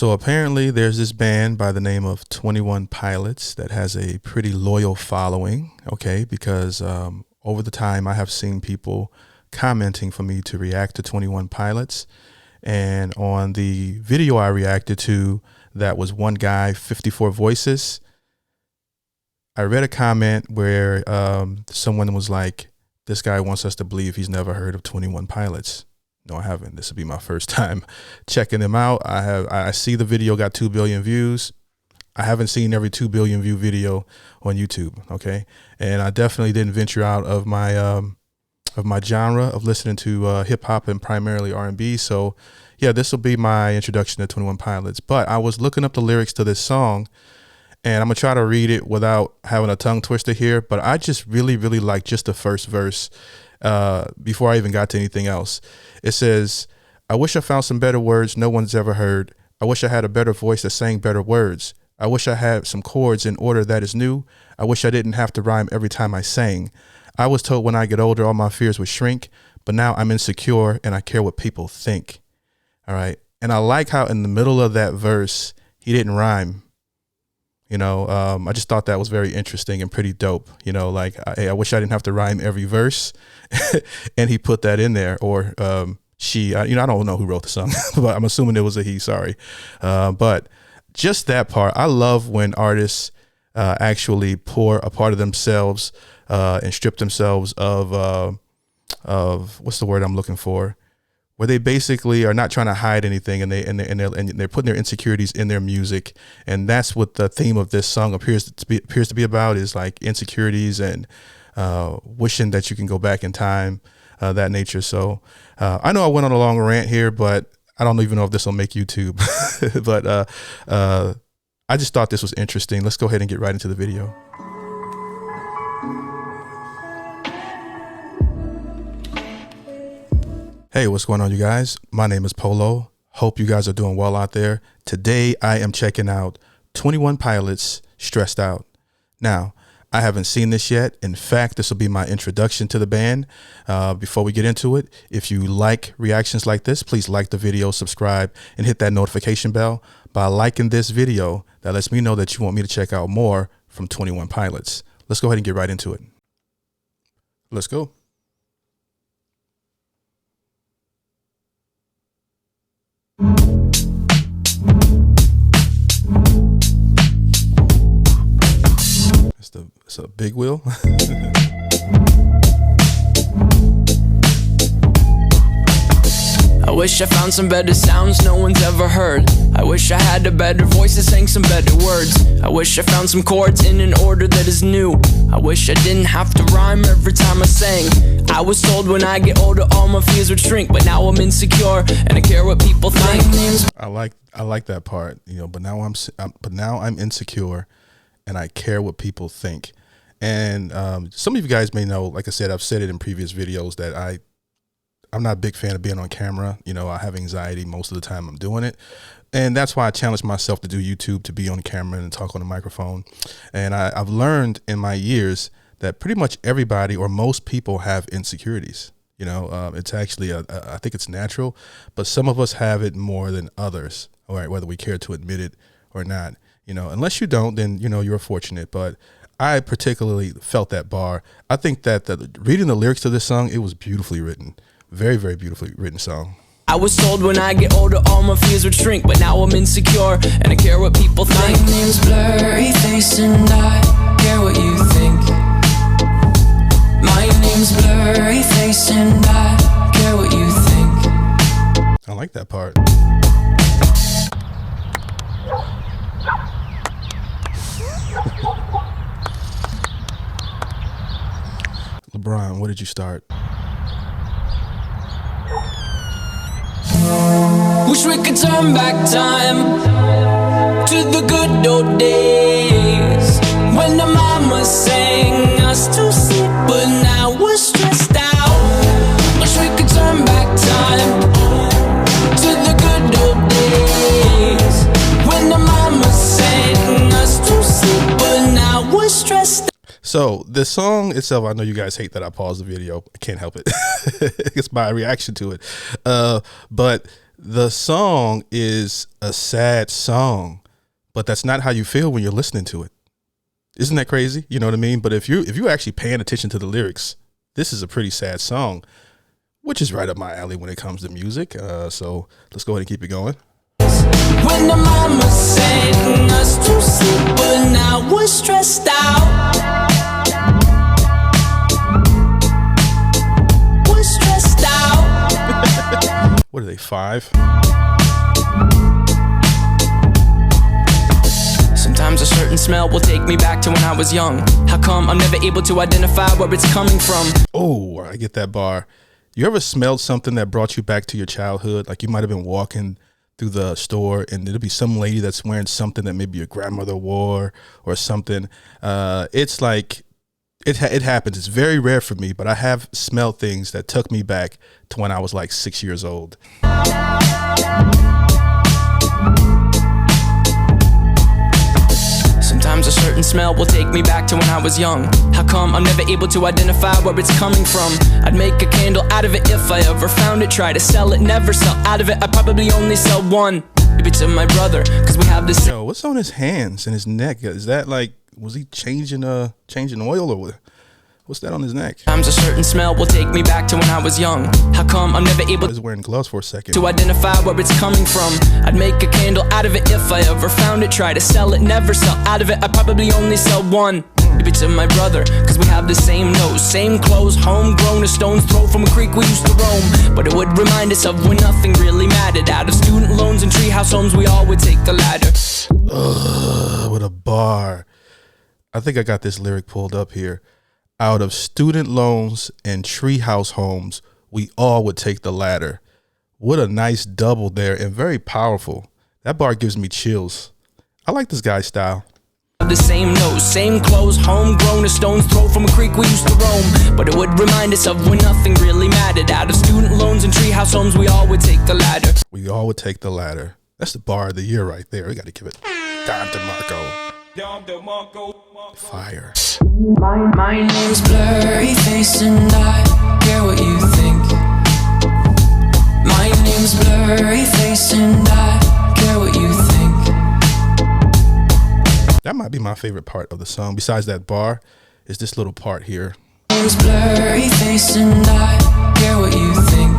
So apparently there's this band by the name of 21 Pilots that has a pretty loyal following, okay, because over the time I have seen people commenting for me to react to 21 Pilots. And on the video I reacted to, that was one guy, 54 voices, I read a comment where someone was like, this guy wants us to believe he's never heard of 21 Pilots. No, I haven't. This will be my first time checking them out. I see the video got 2 billion views. I haven't seen every 2 billion view video on YouTube. Okay. And I definitely didn't venture out of my genre of listening to hip hop and primarily R&B. So yeah, this will be my introduction to 21 Pilots. But I was looking up the lyrics to this song, and I'm gonna try to read it without having a tongue twister here. But I just really like just the first verse before I even got to anything else. It says, I wish I found some better words no one's ever heard. I wish I had a better voice that sang better words. I wish I had some chords in order that is new. I wish I didn't have to rhyme every time I sang. I was told when I get older, all my fears would shrink, but now I'm insecure and I care what people think. All right. And I like how in the middle of that verse, he didn't rhyme. You know, I just thought that was very interesting and pretty dope. You know, like, hey, I wish I didn't have to rhyme every verse. And he put that in there, or she, I don't know who wrote the song, but I'm assuming it was a he, sorry. But just that part, I love when artists actually pour a part of themselves and strip themselves of what's the word I'm looking for? Where they basically are not trying to hide anything, and they're putting their insecurities in their music, and that's what the theme of this song appears to be about, is like insecurities and wishing that you can go back in time, that nature. So I know I went on a long rant here, but I don't even know if this will make YouTube. But I just thought this was interesting. Let's go ahead and get right into the video. Hey, what's going on, you guys? My name is Polo. Hope you guys are doing well out there. Today, I am checking out 21 Pilots, Stressed Out. Now, I haven't seen this yet. In fact, this will be my introduction to the band. Before we get into it, if you like reactions like this, please like the video, subscribe, and hit that notification bell. By liking this video, that lets me know that you want me to check out more from 21 Pilots. Let's go ahead and get right into it. Let's go. It's a big wheel. I wish I found some better sounds no one's ever heard. I wish I had a better voice that sang some better words. I wish I found some chords in an order that is new. I wish I didn't have to rhyme every time I sang. I was told when I get older all my fears would shrink, but now I'm insecure and I care what people think. I like that part, you know, but now I'm insecure and I care what people think. And some of you guys may know, like I said, I've said it in previous videos, that I'm not a big fan of being on camera. You know, I have anxiety most of the time I'm doing it. And that's why I challenged myself to do YouTube, to be on camera and talk on the microphone. And I've learned in my years that pretty much everybody, or most people, have insecurities. You know, it's actually, I think it's natural, but some of us have it more than others, all right, whether we care to admit it or not. You know, unless you don't, then, you know, you're fortunate. But I particularly felt that bar. I think that reading the lyrics to this song, it was beautifully written. Very, very beautifully written song. I was told when I get older all my fears would shrink, but now I'm insecure and I care what people think. My name's Blurry Face and I care what you think. My name's Blurry Face and I care what you think. I like that part. LeBron, what did you start? Wish we could turn back time to the good old days when the mama sang us to sleep, but now we're stressed out. Wish we could turn back time to the good old days when the mama sang us to sleep, but now we're stressed out. So the song itself, I know you guys hate that I paused the video. I can't help it. It's my reaction to it. But The song is a sad song, but that's not how you feel when you're listening to it. Isn't that crazy? You know what I mean? But if you're actually paying attention to the lyrics, this is a pretty sad song, which is right up my alley when it comes to music. So let's go ahead and keep it going. When the mama sang us to sleep, but now we're stressed out. We're stressed out. What are they, 5? Sometimes a certain smell will take me back to when I was young. How come I'm never able to identify where it's coming from? Oh, I get that bar. You ever smelled something that brought you back to your childhood? Like you might have been walking through the store and there'll be some lady that's wearing something that maybe your grandmother wore or something. It's like it happens. It's very rare for me, but I have smelled things that took me back to when I was like 6 years old. Sometimes a certain smell will take me back to when I was young. How come I'm never able to identify where it's coming from? I'd make a candle out of it if I ever found it. Try to sell it, never sell out of it. I'd probably only sell one. Maybe to my brother, cause we have this. Yo, what's on his hands and his neck? Is that like, was he changing oil or what? What's that on his neck? Sometimes a certain smell will take me back to when I was young. How come I'm never able He's wearing gloves for a second to identify where it's coming from? I'd make a candle out of it if I ever found it. Try to sell it, never sell out of it. I'd probably only sell one. Maybe to my brother, cause we have the same nose, same clothes, homegrown, a stone's throw from a creek we used to roam. But it would remind us of when nothing really mattered. Out of student loans and treehouse homes, we all would take the ladder. Ugh, what a bar. I think I got this lyric pulled up here. Out of student loans and treehouse homes, we all would take the ladder. What a nice double there and very powerful. That bar gives me chills. I like this guy's style. The same nose, same clothes, homegrown, a stone's throw from a creek we used to roam. But it would remind us of when nothing really mattered. Out of student loans and treehouse homes, we all would take the ladder. We all would take the ladder. That's the bar of the year right there. We got to give it Don DeMarco. Fire. My name's Blurry Face and I care what you think. My name's Blurry Face and I care what you think. That might be my favorite part of the song. Besides that bar, is this little part here. My name's Blurry Face and I care what you think.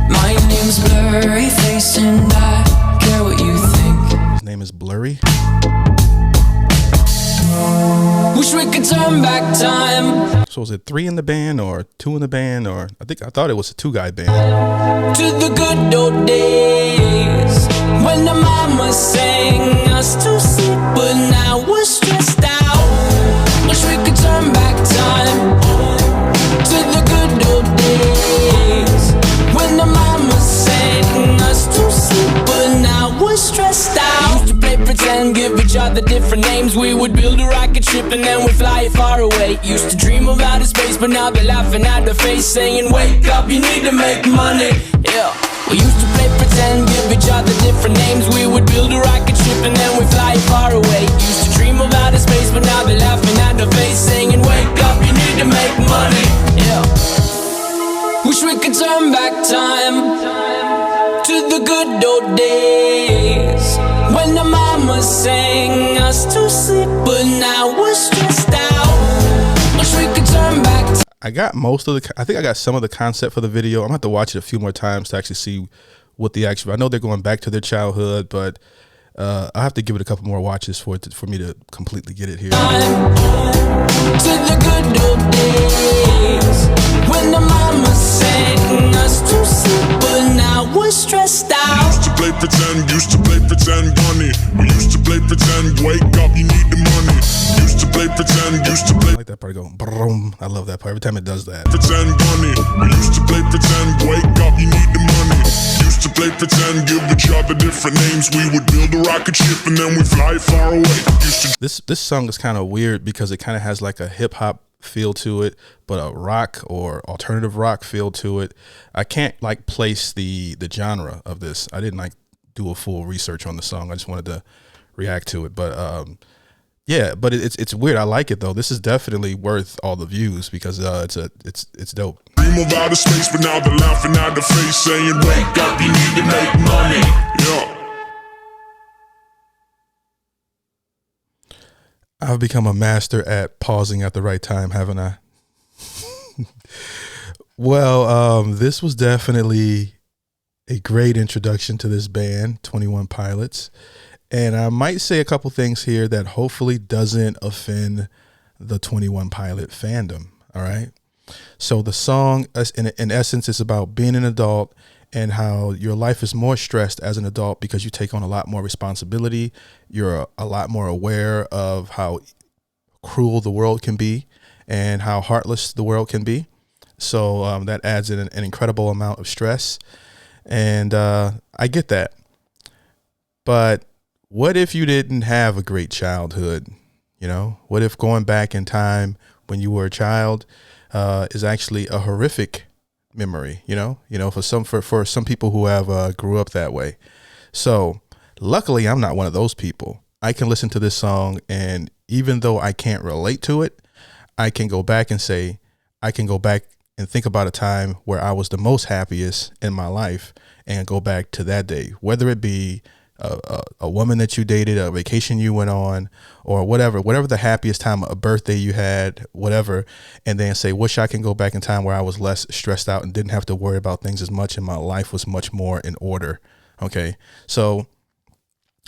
My name's Blurry Face and I care what you think. His name is Blurry. Wish we could turn back time. So is it 3 in the band or 2 in the band, or I thought it was a 2-guy band. To the good old days when the mama sang us to sleep, but now we're stressed out. Wish we could turn back time to the good old days when the mama sang us to sleep, but now we're stressed out. Used to play pretend, give each other different names. We would build a rocket ship and then we'd fly it far away. Used to dream of outer space, but now they're laughing at the face, saying, wake up, you need to make money. Yeah. We used to play pretend, give each other different names. We would build a rocket ship and then we'd fly it far away. Used to dream of outer space, but now they're laughing at the face, saying, wake up, you need to make money. Yeah. Wish we could turn back time to the good old days when the mama sang us to sleep, but now we're stressed out. Wish we could turn back time. I got I think I got some of the concept for the video. I'm gonna have to watch it a few more times to actually see what the actual, I know they're going back to their childhood, but I have to give it a couple more watches for me to completely get it here. To the good old days when the mama sang us to sleep, but now we're stressed out. Used to play pretend, bunny. We used to play pretend, wake up, you need the money. Used to play pretend, I like that part going boom. I love that part every time it does that. pretend, bunny. We used to play pretend, wake up, you need the money. Used to play pretend, give each other different names. We would build a rocket ship and then we fly far away. This song is kind of weird because it kind of has like a hip hop feel to it, but a rock or alternative rock feel to it. I can't like place the genre of this. I didn't like do a full research on the song. I just wanted to react to it, but Yeah, but it's weird. I like it though. This is definitely worth all the views because it's dope. Dream of outer space, but now they're laughing at the face, saying, "Wake up, you need to make money." Yeah. I've become a master at pausing at the right time, haven't I? Well, this was definitely a great introduction to this band, 21 Pilots. And I might say a couple things here that hopefully doesn't offend the 21 Pilot fandom. All right. So the song, in essence, is about being an adult and how your life is more stressed as an adult because you take on a lot more responsibility. You're a lot more aware of how cruel the world can be and how heartless the world can be. So that adds an incredible amount of stress. And I get that. But what if you didn't have a great childhood? You know, what if going back in time when you were a child is actually a horrific memory? You know, for some people who have grew up that way. So luckily, I'm not one of those people. I can listen to this song, and even though I can't relate to it, I can go back and think about a time where I was the most happiest in my life and go back to that day, whether it be a woman that you dated, a vacation you went on, or whatever the happiest time, a birthday you had, whatever, and then say, wish I can go back in time where I was less stressed out and didn't have to worry about things as much and my life was much more in order. Okay. So,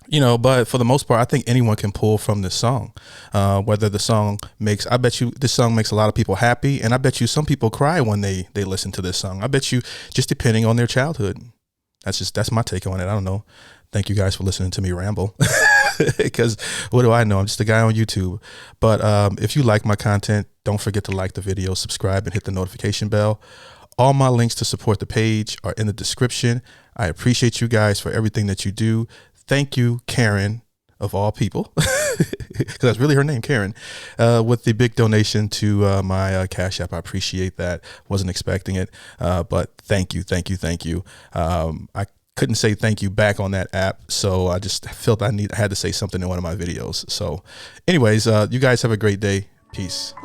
you know, but for the most part, I think anyone can pull from this song, whether the song I bet you this song makes a lot of people happy. And I bet you some people cry when they listen to this song. I bet you just depending on their childhood. That's my take on it. I don't know. Thank you guys for listening to me ramble because what do I know? I'm just a guy on YouTube. But if you like my content, don't forget to like the video, subscribe, and hit the notification bell. All my links to support the page are in the description. I appreciate you guys for everything that you do. Thank you, Karen, of all people, because that's really her name, Karen, with the big donation to my Cash App. I appreciate that. Wasn't expecting it, but thank you. I couldn't say thank you back on that app, so I just felt I had to say something in one of my videos. So anyways, you guys have a great day. Peace.